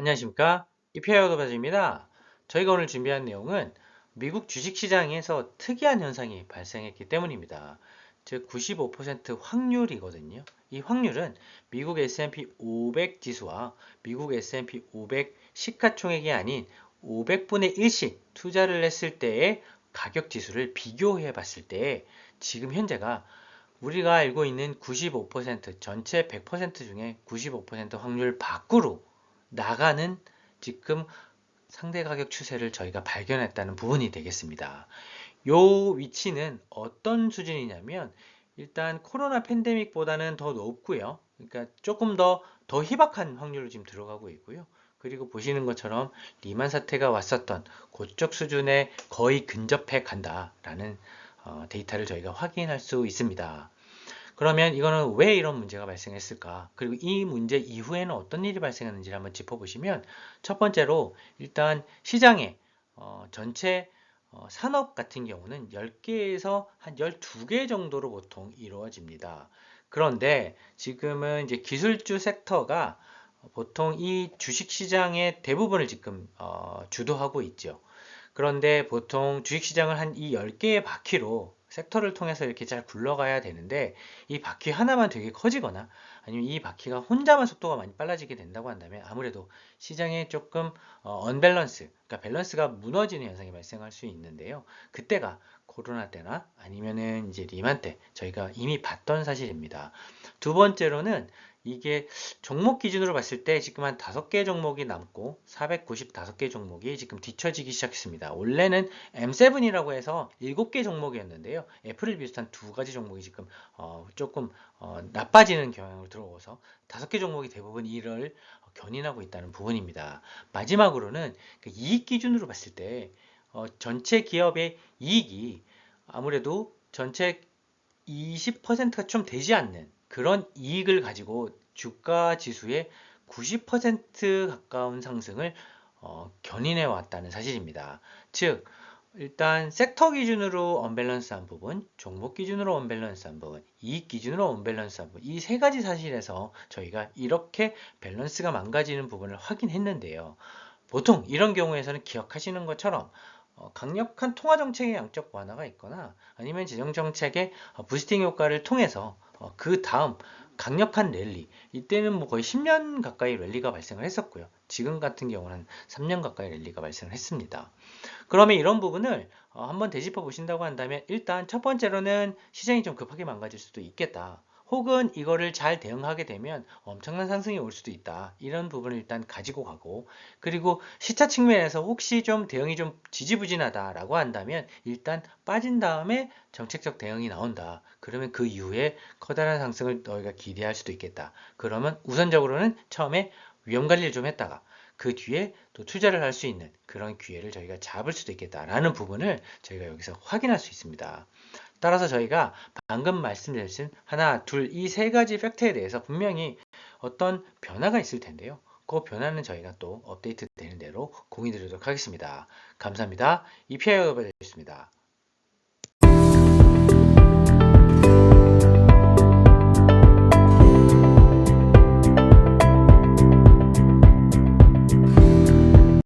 안녕하십니까? 이페어더바즈입니다. 저희가 오늘 준비한 내용은 미국 주식시장에서 특이한 현상이 발생했기 때문입니다. 즉 95% 확률이거든요. 이 확률은 미국 S&P 500 지수와 미국 S&P 500 시가총액이 아닌 500분의 1씩 투자를 했을 때의 가격 지수를 비교해 봤을 때 지금 현재가 우리가 알고 있는 95% 전체 100% 중에 95% 확률 밖으로 나가는 지금 상대 가격 추세를 저희가 발견했다는 부분이 되겠습니다. 요 위치는 어떤 수준이냐면 일단 코로나 팬데믹보다는 더 높고요. 그러니까 조금 더 희박한 확률로 지금 들어가고 있고요. 그리고 보시는 것처럼 리만 사태가 왔었던 그쪽 수준에 거의 근접해 간다라는 데이터를 저희가 확인할 수 있습니다. 그러면 이거는 왜 이런 문제가 발생했을까? 그리고 이 문제 이후에는 어떤 일이 발생했는지를 한번 짚어보시면 첫 번째로 일단 시장의 전체 산업 같은 경우는 10개에서 한 12개 정도로 보통 이루어집니다. 그런데 지금은 이제 기술주 섹터가 보통 이 주식시장의 대부분을 지금 주도하고 있죠. 그런데 보통 주식시장을 한 이 10개의 바퀴로 섹터를 통해서 이렇게 잘 굴러가야 되는데 이 바퀴 하나만 되게 커지거나 아니면 이 바퀴가 혼자만 속도가 많이 빨라지게 된다고 한다면 아무래도 시장에 조금 언밸런스, 그러니까 밸런스가 무너지는 현상이 발생할 수 있는데요. 그때가 코로나 때나 아니면은 이제 리만 때 저희가 이미 봤던 사실입니다. 두 번째로는 이게 종목 기준으로 봤을 때 지금 한 5개 종목이 남고 495개 종목이 지금 뒤처지기 시작했습니다. 원래는 M7이라고 해서 7개 종목이었는데요. 애플을 비롯한 두 가지 종목이 지금 조금 나빠지는 경향으로 들어오서 5개 종목이 대부분 이를 견인하고 있다는 부분입니다. 마지막으로는 그 이익 기준으로 봤을 때 전체 기업의 이익이 아무래도 전체 20%가 좀 되지 않는 그런 이익을 가지고 주가 지수의 90% 가까운 상승을 견인해 왔다는 사실입니다. 즉 일단 섹터 기준으로 언밸런스한 부분, 종목 기준으로 언밸런스한 부분, 이익 기준으로 언밸런스한 부분, 이 세 가지 사실에서 저희가 이렇게 밸런스가 망가지는 부분을 확인했는데요. 보통 이런 경우에서는 기억하시는 것처럼 강력한 통화 정책의 양적 완화가 있거나 아니면 재정 정책의 부스팅 효과를 통해서 그 다음 강력한 랠리, 이때는 뭐 거의 10년 가까이 랠리가 발생을 했었고요. 지금 같은 경우는 3년 가까이 랠리가 발생을 했습니다. 그러면 이런 부분을 한번 되짚어 보신다고 한다면 일단 첫 번째로는 시장이 좀 급하게 망가질 수도 있겠다. 혹은 이거를 잘 대응하게 되면 엄청난 상승이 올 수도 있다. 이런 부분을 일단 가지고 가고, 그리고 시차 측면에서 혹시 좀 대응이 좀 지지부진하다라고 한다면 일단 빠진 다음에 정책적 대응이 나온다. 그러면 그 이후에 커다란 상승을 너희가 기대할 수도 있겠다. 그러면 우선적으로는 처음에 위험 관리를 좀 했다가 그 뒤에 또 투자를 할 수 있는 그런 기회를 저희가 잡을 수도 있겠다라는 부분을 저희가 여기서 확인할 수 있습니다. 따라서 저희가 방금 말씀드린 하나, 둘, 이 세 가지 팩트에 대해서 분명히 어떤 변화가 있을 텐데요. 그 변화는 저희가 또 업데이트 되는 대로 공유 드리도록 하겠습니다. 감사합니다. 이피아이어가 되겠습니다.